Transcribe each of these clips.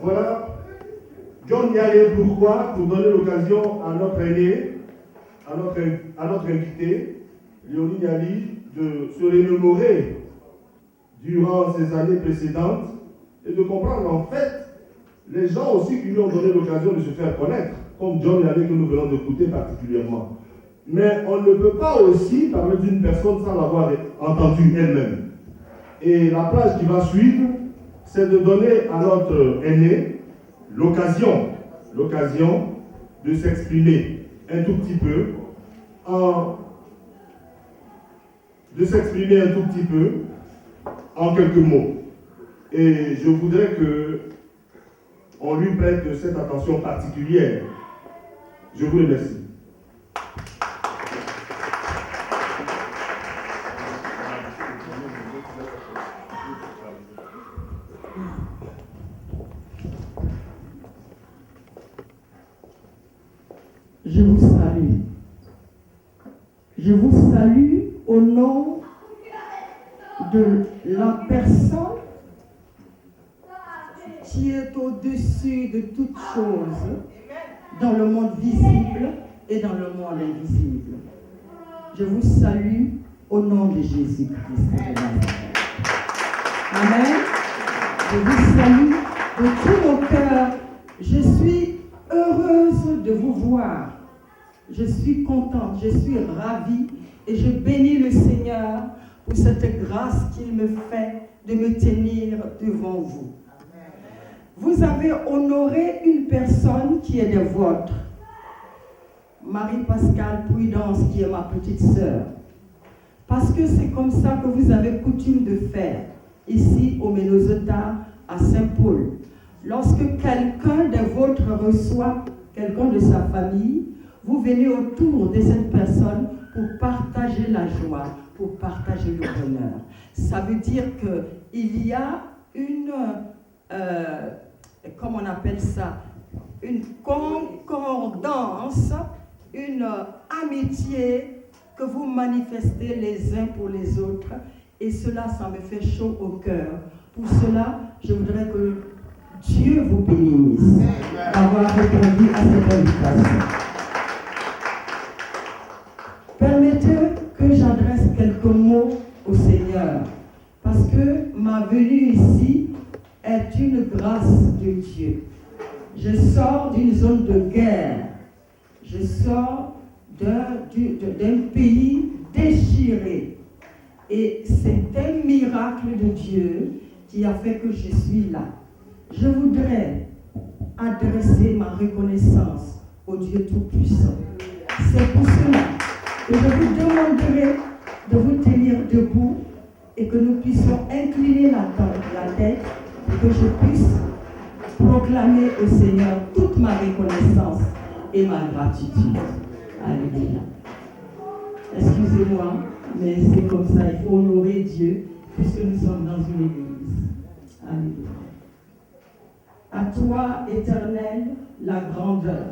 Voilà, John y allait pourquoi? Pour donner l'occasion à notre aîné, à notre invité, Léonie Niali, de se remémorer durant ces années précédentes et de comprendre en fait les gens aussi qui lui ont donné l'occasion de se faire connaître, comme John Niali que nous venons d'écouter particulièrement. Mais on ne peut pas aussi parler d'une personne sans l'avoir entendue elle-même. Et la plage qui va suivre, c'est de donner à notre aîné l'occasion de s'exprimer un tout petit peu en quelques mots. Et je voudrais qu'on lui prête cette attention particulière. Je vous remercie. Je vous salue. Je vous salue au nom de la personne qui est au-dessus de toutes choses dans le monde visible et dans le monde invisible. Je vous salue au nom de Jésus-Christ. Amen. Je vous salue de tout mon cœur. Je suis heureuse de vous voir. Je suis contente, je suis ravie et je bénis le Seigneur pour cette grâce qu'il me fait de me tenir devant vous. Vous avez honoré une personne qui est des vôtres, Marie-Pascale Prudence, qui est ma petite sœur. Parce que c'est comme ça que vous avez coutume de faire ici au Minnesota, à Saint-Paul. Lorsque quelqu'un des vôtres reçoit quelqu'un de sa famille, vous venez autour de cette personne pour partager la joie, pour partager le bonheur. Ça veut dire qu'il y a une, comment on appelle ça, une concordance, une amitié que vous manifestez les uns pour les autres. Et cela, ça me fait chaud au cœur. Pour cela, je voudrais que Dieu vous bénisse d'avoir répondu à cette invitation. Permettez que j'adresse quelques mots au Seigneur, parce que ma venue ici est une grâce de Dieu. Je sors d'une zone de guerre, je sors d'un pays déchiré, et c'est un miracle de Dieu qui a fait que je suis là. Je voudrais adresser ma reconnaissance au Dieu Tout-Puissant. C'est pour cela que je vous demanderai de vous tenir debout et que nous puissions incliner la tête et que je puisse proclamer au Seigneur toute ma reconnaissance et ma gratitude. Alléluia. Excusez-moi, mais c'est comme ça, il faut honorer Dieu puisque nous sommes dans une église. Alléluia. À toi, Éternel, la grandeur,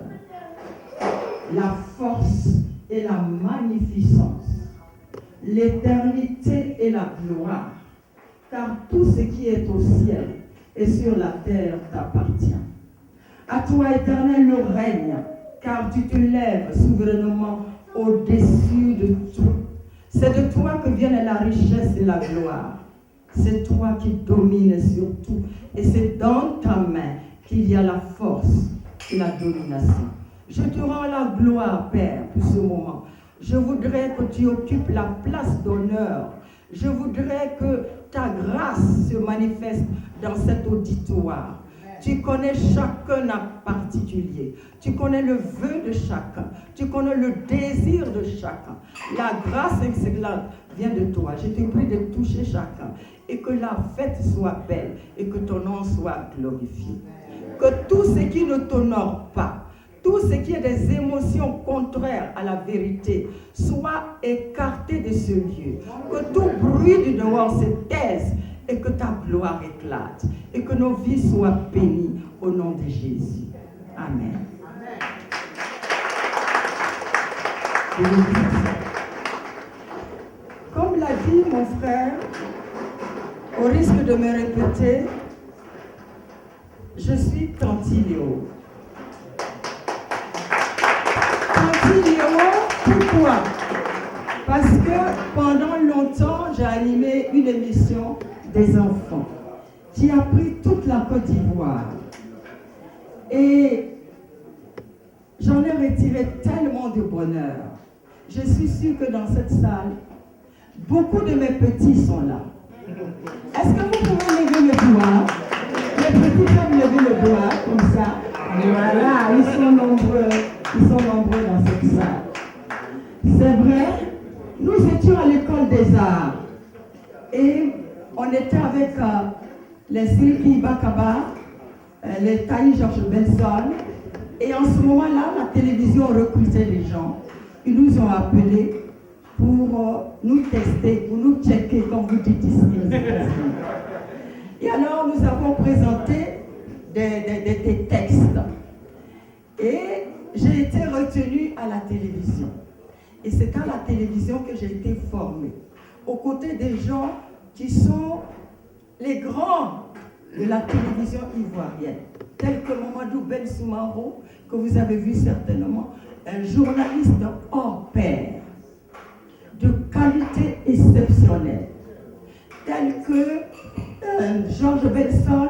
la force et la magnificence, l'éternité et la gloire, car tout ce qui est au ciel et sur la terre t'appartient. À toi, Éternel, le règne, car tu te lèves souverainement au-dessus de tout. C'est de toi que viennent la richesse et la gloire. C'est toi qui domines sur tout. Et c'est dans ta main qu'il y a la force et la domination. Je te rends la gloire, Père, pour ce moment. Je voudrais que tu occupes la place d'honneur. Je voudrais que ta grâce se manifeste dans cet auditoire. Tu connais chacun en particulier. Tu connais le vœu de chacun. Tu connais le désir de chacun. La grâce excellente vient de toi. Je te prie de toucher chacun. Et que la fête soit belle. Et que ton nom soit glorifié. Que tout ce qui ne t'honore pas, tout ce qui est des émotions contraires à la vérité, soit écarté de ce lieu. Que tout bruit du dehors se taise. Et que ta gloire éclate. Et que nos vies soient bénies au nom de Jésus. Amen. Comme l'a dit mon frère, au risque de me répéter, je suis Tanti Léo. Tanti Léo, pourquoi? Parce que pendant longtemps, j'ai animé une émission des enfants qui a pris toute la Côte d'Ivoire. Et j'en ai retiré tellement de bonheur. Je suis sûre que dans cette salle, beaucoup de mes petits sont là. Est-ce que vous pouvez lever le doigt? Les petits peuvent lever le doigt, comme ça. Et voilà, ils sont nombreux dans cette salle. C'est vrai, nous étions à l'école des arts. Et on était avec les Sylvie Bakaba, les Taï Georges Benson. Et en ce moment-là, la télévision recrutait les gens. Ils nous ont appelés pour nous tester, pour nous checker, comme vous dites ici. Et alors, nous avons présenté des textes. Et j'ai été retenue à la télévision. Et c'est à la télévision que j'ai été formée, aux côtés des gens qui sont les grands de la télévision ivoirienne, tels que Mamadou Ben Soumaro, que vous avez vu certainement, un journaliste hors pair, de qualité exceptionnelle, tel que Georges Benson,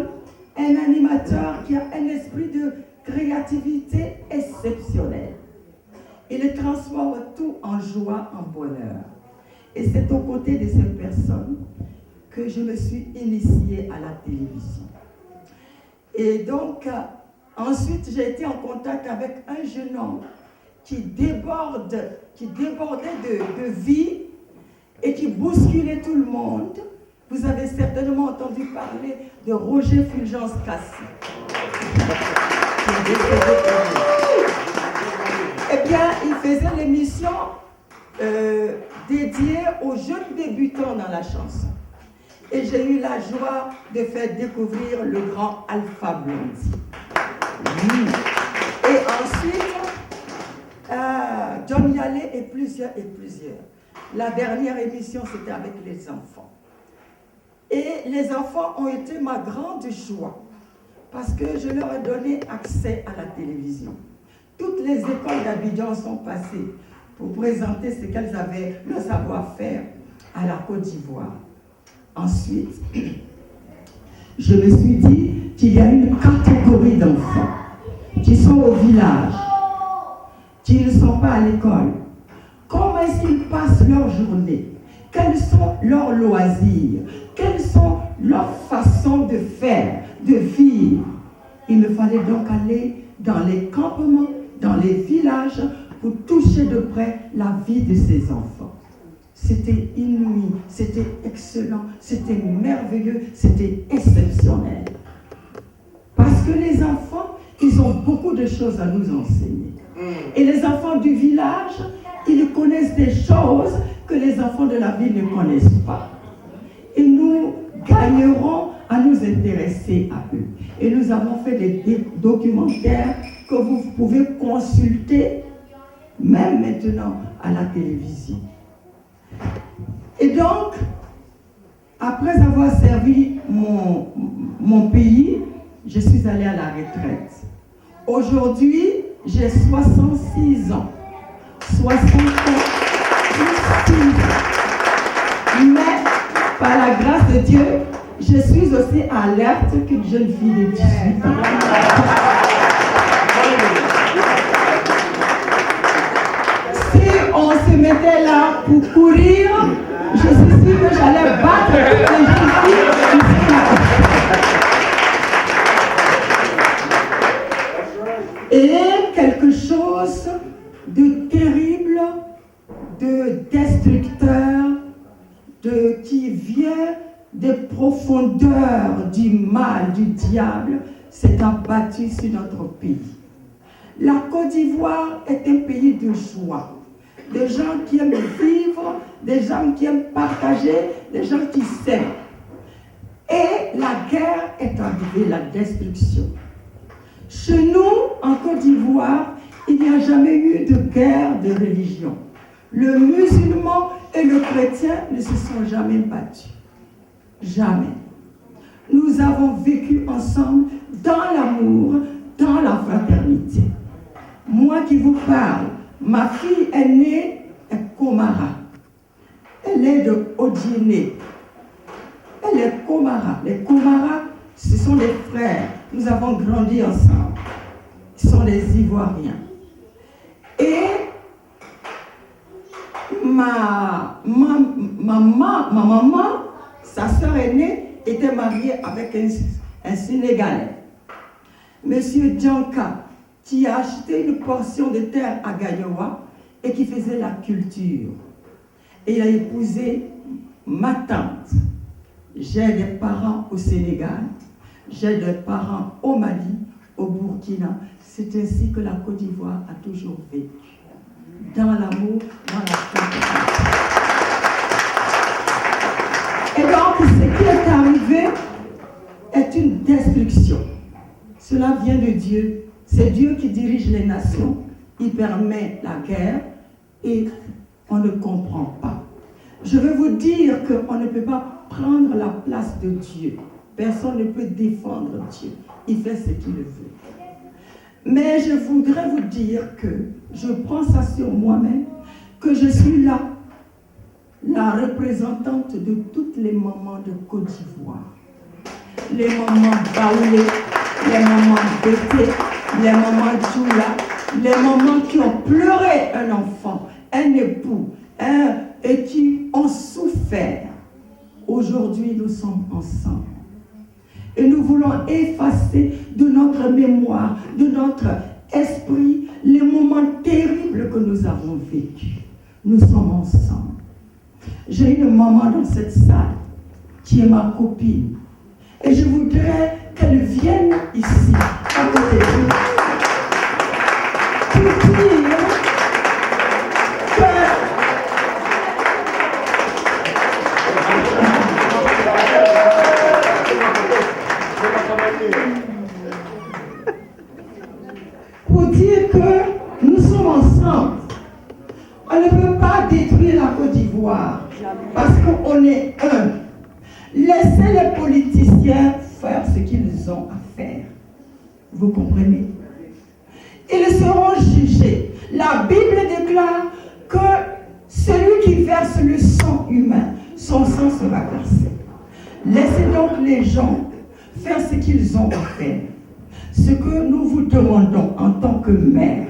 un animateur qui a un esprit de créativité exceptionnel. Il transforme tout en joie, en bonheur. Et c'est aux côtés de ces personnes que je me suis initiée à la télévision. Et donc, ensuite, j'ai été en contact avec un jeune homme qui débordait de vie et qui bousculait tout le monde. Vous avez certainement entendu parler de Roger Fulgence Cassi. Eh bien, il faisait l'émission dédiée aux jeunes débutants dans la chanson. Et j'ai eu la joie de faire découvrir le grand Alpha Blondy. Et ensuite, John Yalé et plusieurs. La dernière émission, c'était avec les enfants. Et les enfants ont été ma grande joie parce que je leur ai donné accès à la télévision. Toutes les écoles d'Abidjan sont passées pour présenter ce qu'elles avaient, le savoir-faire à la Côte d'Ivoire. Ensuite, je me suis dit qu'il y a une catégorie d'enfants qui sont au village, qui ne sont pas à l'école. Comment est-ce qu'ils passent leur journée? Quels sont leurs loisirs? Quelles sont leurs façons de faire, de vivre? Il me fallait donc aller dans les campements, dans les villages, pour toucher de près la vie de ces enfants. C'était inouï, c'était excellent, c'était merveilleux, c'était exceptionnel. Parce que les enfants, ils ont beaucoup de choses à nous enseigner. Et les enfants du village, ils connaissent des choses que les enfants de la ville ne connaissent pas. Et nous gagnerons à nous intéresser à eux. Et nous avons fait des documentaires que vous pouvez consulter même maintenant à la télévision. Et donc, après avoir servi mon pays, je suis allée à la retraite. Aujourd'hui, j'ai 66 ans. 66 ans. Mais, par la grâce de Dieu, je suis aussi alerte qu'une jeune fille de 18 ans. Si on se mettait là pour courir, je suis sûre que j'allais battre toutes les jeunes filles qui sont là. Et quelque chose de terrible, de destructeur, qui vient des profondeurs du mal, du diable, s'est abattu sur notre pays. La Côte d'Ivoire est un pays de joie, des gens qui aiment vivre, des gens qui aiment partager, des gens qui s'aiment. Et la guerre est arrivée, la destruction. Chez nous, en Côte d'Ivoire, il n'y a jamais eu de guerre de religion. Le musulman et le chrétien ne se sont jamais battus. Jamais. Nous avons vécu ensemble dans l'amour, dans la fraternité. Moi qui vous parle, ma fille est née à Komara. Elle est de Odiné. Elle est Komara. Les Komara, ce sont les frères. Nous avons grandi ensemble. Ils sont les Ivoiriens. Et ma maman, sa sœur aînée, était mariée avec un Sénégalais. Monsieur Djanka, qui a acheté une portion de terre à Gayowa et qui faisait la culture. Et il a épousé ma tante. J'ai des parents au Sénégal, j'ai des parents au Mali, au Burkina. C'est ainsi que la Côte d'Ivoire a toujours vécu. Dans l'amour, dans la fraternité. Et donc, ce qui est arrivé est une destruction. Cela vient de Dieu. C'est Dieu qui dirige les nations. Il permet la guerre et on ne comprend pas. Je veux vous dire qu'on ne peut pas prendre la place de Dieu. Personne ne peut défendre Dieu. Il fait ce qu'il veut. Mais je voudrais vous dire que je prends ça sur moi-même, que je suis là, la représentante de toutes les mamans de Côte d'Ivoire. Les mamans Baoulé, les mamans Bété, les mamans Djoula, les mamans qui ont pleuré un enfant, un époux, et qui ont souffert. Aujourd'hui, nous sommes ensemble. Et nous voulons effacer de notre mémoire, de notre esprit, les moments terribles que nous avons vécus. Nous sommes ensemble. J'ai une maman dans cette salle qui est ma copine. Et je voudrais qu'elle vienne ici, à côté de nous, pour dire que nous sommes ensemble. On ne peut pas détruire la Côte d'Ivoire parce qu'on est un. Laissez les politiciens faire ce qu'ils ont à faire. Vous comprenez? Ils seront jugés. La Bible déclare que celui qui verse le sang humain, son sang sera versé. Laissez donc les gens faire ce qu'ils ont à faire. Ce que nous vous demandons en tant que mère,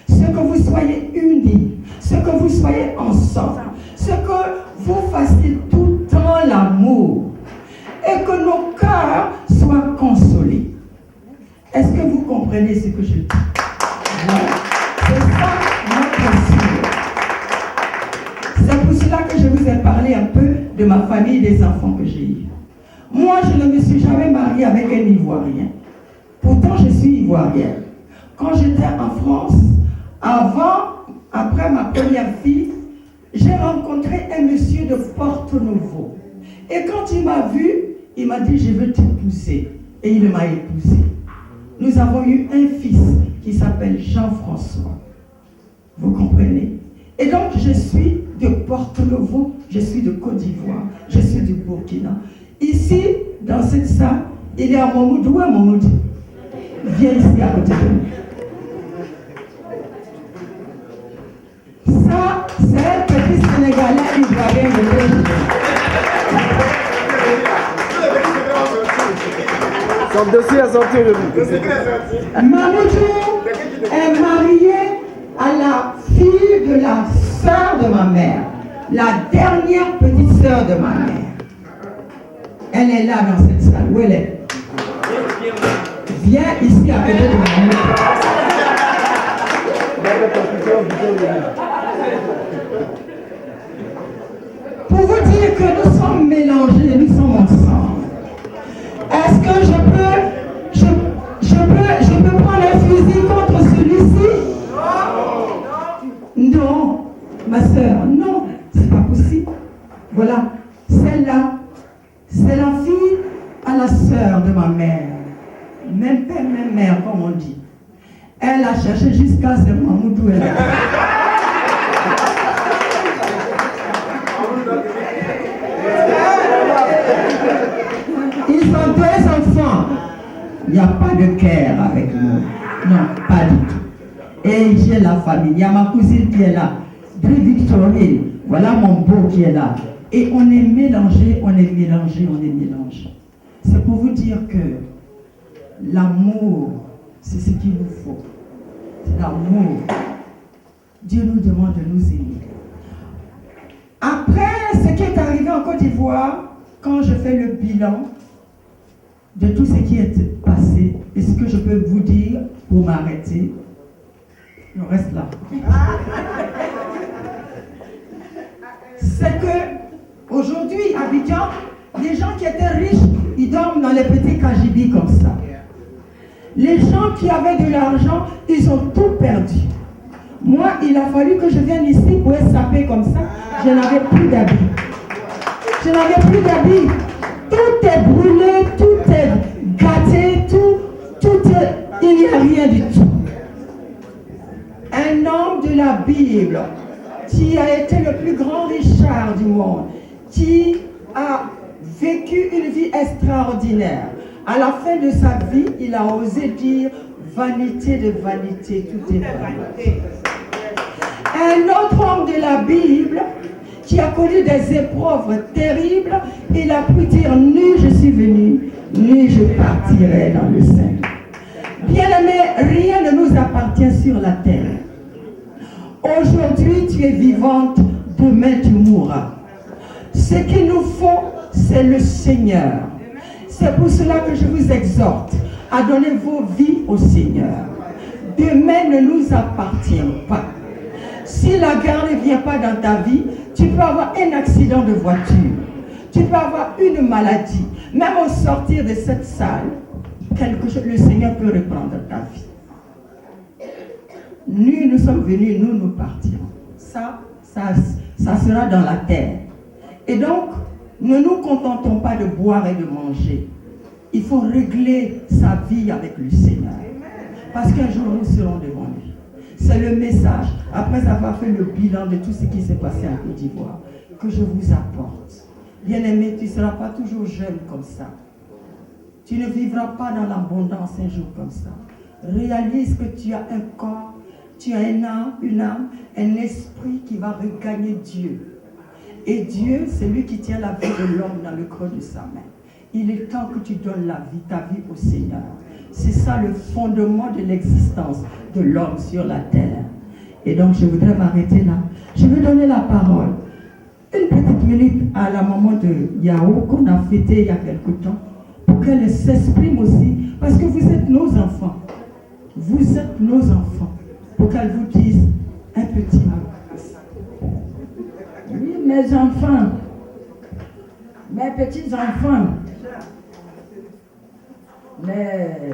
ce que vous soyez unis, ce que vous soyez ensemble, ce que vous fassiez tout dans l'amour et que nos cœurs soient consolés. Est-ce que vous comprenez ce que je dis? Voilà. C'est ça notre cible. C'est pour cela que je vous ai parlé un peu de ma famille, des enfants que j'ai eus. Moi, je ne me suis jamais mariée avec un Ivoirien. Pourtant, je suis ivoirienne. Quand j'étais en France, après ma première fille, j'ai rencontré un monsieur de Porto Novo. Et quand il m'a vu, il m'a dit, je veux t'épouser. Et il m'a épousée. Nous avons eu un fils qui s'appelle Jean-François. Vous comprenez? Et donc, je suis de Porto Novo, je suis de Côte d'Ivoire, je suis du Burkina. Ici, dans cette salle, Il y a Mamoud. Où est Mamoud? Viens ici à côté de nous. Ça, c'est un petit Sénégalais ivoirien de l'Égypte. Son dossier est sorti de vous. Mamoudou est marié à la fille de la sœur de ma mère, la dernière petite sœur de ma mère. Elle est là dans cette salle. Où elle est? Viens ici à côté de ma mère. Pour vous dire que nous sommes mélangés, nous sommes ensemble. Est-ce que je peux prendre un fusil contre celui-ci? Non, ma soeur, non, c'est pas possible. Voilà, celle-là, c'est la fille à la sœur de ma mère. Même père, même mère, comme on dit. Elle a cherché jusqu'à ce Mamoudou. Ils ont 2 enfants. Il n'y a pas de guerre avec nous. Non, pas du tout. Et j'ai la famille. Il y a ma cousine qui est là. Brie Victorine. Voilà mon beau qui est là. Et on est mélangés, on est mélangés, on est mélangés. C'est pour vous dire que l'amour, c'est ce qu'il nous faut. C'est l'amour. Dieu nous demande de nous aimer. Après, ce qui est arrivé en Côte d'Ivoire, quand je fais le bilan de tout ce qui est passé, et ce que je peux vous dire pour m'arrêter, on reste là. C'est que aujourd'hui, à Abidjan, les gens qui étaient riches, ils dorment dans les petits kajibis comme ça. Les gens qui avaient de l'argent, ils ont tout perdu. Moi, il a fallu que je vienne ici pour être sapé comme ça. Je n'avais plus d'habits. Je n'avais plus d'habits. Tout est brûlé, tout est gâté, tout est... Il n'y a rien du tout. Un homme de la Bible qui a été le plus grand Richard du monde, qui a vécu une vie extraordinaire. À la fin de sa vie, il a osé dire « vanité de vanité, tout est vanité ». Un autre homme de la Bible qui a connu des épreuves terribles, il a pu dire « ni je suis venu, ni je partirai dans le Seigneur ». Bien-aimé, rien ne nous appartient sur la terre. Aujourd'hui, tu es vivante, demain tu mourras. Ce qu'il nous faut, c'est le Seigneur. C'est pour cela que je vous exhorte à donner vos vies au Seigneur. Demain ne nous appartient pas. Si la guerre ne vient pas dans ta vie, tu peux avoir un accident de voiture. Tu peux avoir une maladie. Même au sortir de cette salle, quelque chose, le Seigneur peut reprendre ta vie. Nous sommes venus, nous partirons. Ça sera dans la terre. Et donc, ne nous contentons pas de boire et de manger. Il faut régler sa vie avec le Seigneur. Parce qu'un jour, nous serons devant lui. C'est le message, après avoir fait le bilan de tout ce qui s'est passé en Côte d'Ivoire, que je vous apporte. Bien-aimé, tu ne seras pas toujours jeune comme ça. Tu ne vivras pas dans l'abondance un jour comme ça. Réalise que tu as un corps, tu as une âme, un esprit qui va regagner Dieu. Et Dieu, c'est lui qui tient la vie de l'homme dans le creux de sa main. Il est temps que tu donnes ta vie au Seigneur. C'est ça le fondement de l'existence de l'homme sur la terre. Et donc, je voudrais m'arrêter là. Je vais donner la parole, une petite minute, à la maman de Yao, qu'on a fêtée il y a quelque temps, pour qu'elle s'exprime aussi, parce que vous êtes nos enfants. Vous êtes nos enfants. Pour qu'elle vous dise un petit mot. Oui, mes enfants, mes petits-enfants, mais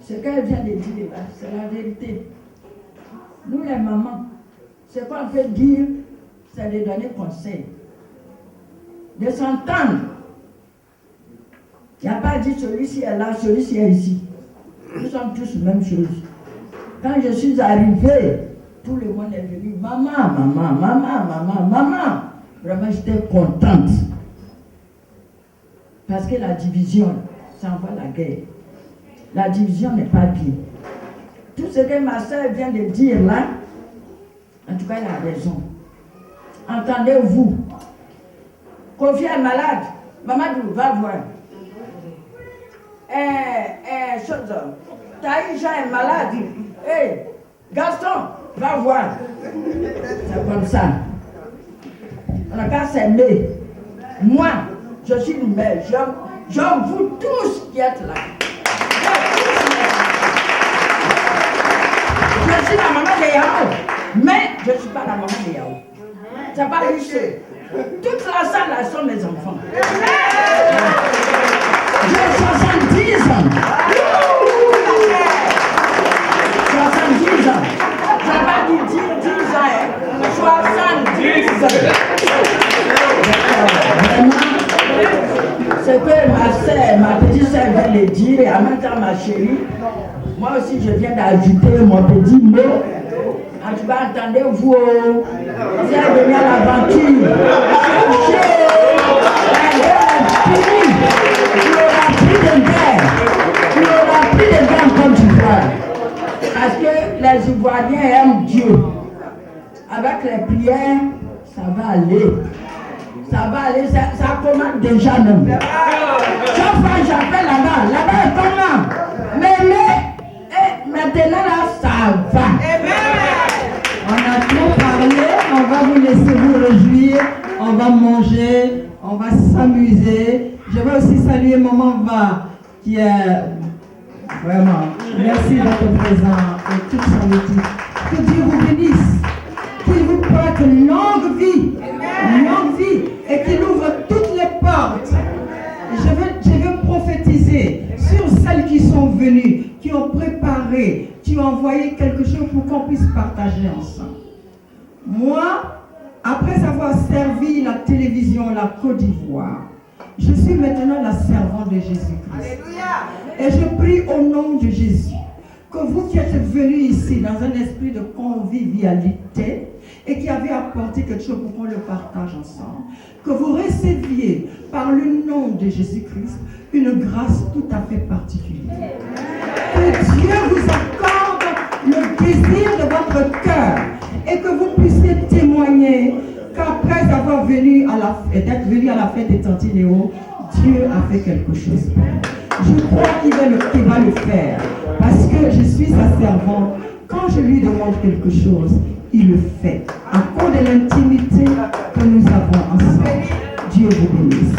ce qu'elle vient de dire, c'est la vérité. Nous, les mamans, ce qu'on peut dire, c'est de donner conseil, de s'entendre. Il n'y a pas dit celui-ci est là, celui-ci est ici. Nous sommes tous la même chose. Quand je suis arrivée, tout le monde est venu, maman. Vraiment, j'étais contente. Parce que la division, ça envoie la guerre. La division n'est pas bien. Tout ce que ma soeur vient de dire là, en tout cas, elle a raison. Entendez-vous. Kofi est malade. Mamadou, va voir. Taïja est malade. Hey, Gaston, va voir. C'est comme ça. On n'a qu'à s'aimer. Moi, je suis une mère. J'aime vous tous qui êtes là. Je suis la maman de Yahoo, mais je ne suis pas la maman de Yahoo. C'est pas lycée. Toute la salle là sont mes enfants. J'ai 70 ans. 70 ans. Je n'ai pas dit 10 ans, 70 ans. Vraiment, ce que ma soeur, ma petite soeur vient de dire, et en même temps ma chérie, moi aussi je viens d'ajouter mon petit mot. En tout cas, entendez-vous, vous êtes venus à l'aventure. Cherchez il y aura plus de guerre. Il y aura plus de guerre en Côte d'Ivoire. Parce que les Ivoiriens aiment Dieu. Avec les prières, ça va aller. Ça va aller, ça commence déjà même. Chaque fois que j'appelle là-bas, là-bas est comment? Mais maintenant là, ça va. On a trop parlé, on va vous laisser vous réjouir, on va manger, on va s'amuser. Je veux aussi saluer Maman Va, qui est vraiment, merci d'être présent et toute son équipe. Que Dieu vous bénisse, qu'il vous porte longue vie, et qu'il ouvre toutes les portes. Je veux prophétiser sur celles qui sont venues, qui ont préparé, qui ont envoyé quelque chose pour qu'on puisse partager ensemble. Moi, après avoir servi la télévision, la Côte d'Ivoire, je suis maintenant la servante de Jésus-Christ. Et je prie au nom de Jésus que vous qui êtes venus ici dans un esprit de convivialité et qui avez apporté quelque chose pour qu'on le partage ensemble, que vous receviez par le nom de Jésus-Christ une grâce tout à fait particulière. Que Dieu vous accorde le désir de votre cœur et que vous puissiez témoigner qu'après avoir venu d'être venu à la fête des Tantinéo, Dieu a fait quelque chose. Je crois qu'il va le faire parce que je suis sa servante. Quand je lui demande quelque chose, il le fait. À cause de l'intimité que nous avons ensemble. Dieu vous bénisse.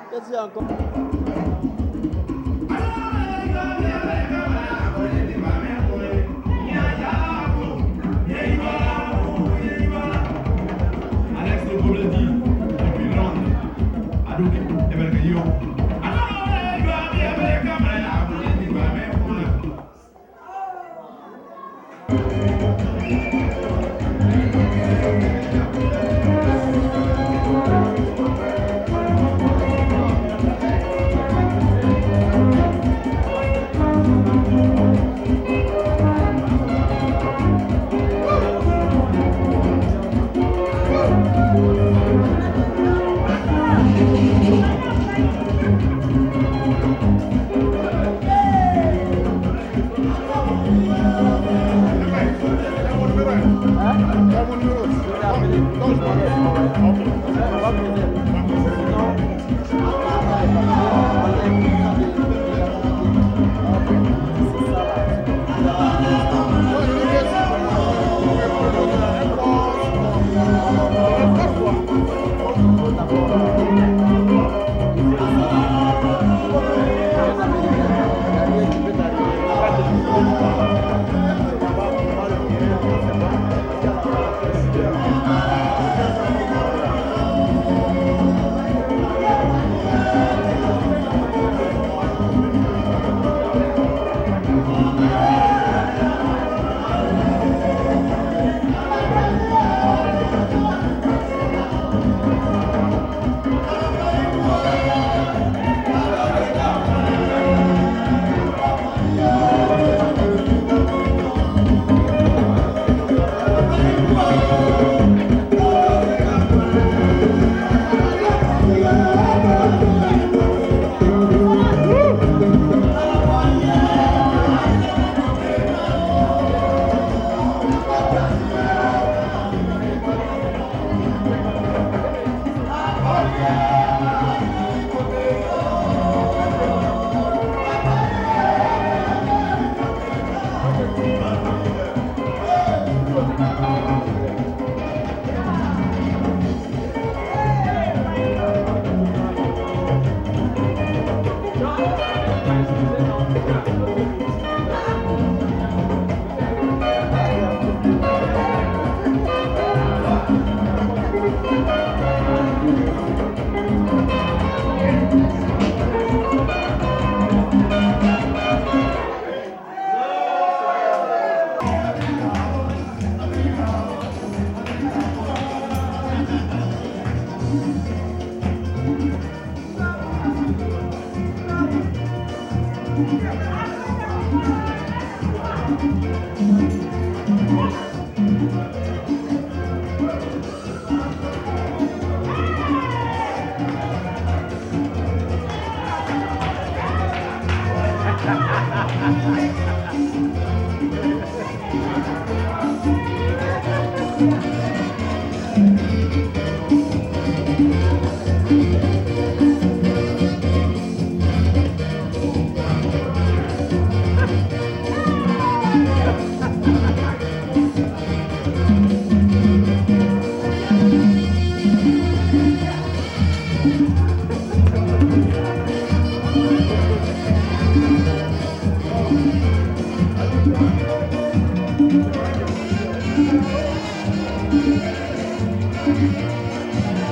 Qu'est-ce qu'il y a encore? Alex de Boladi, depuis Londres, Adouké, Ebergayo.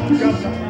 Comme ça.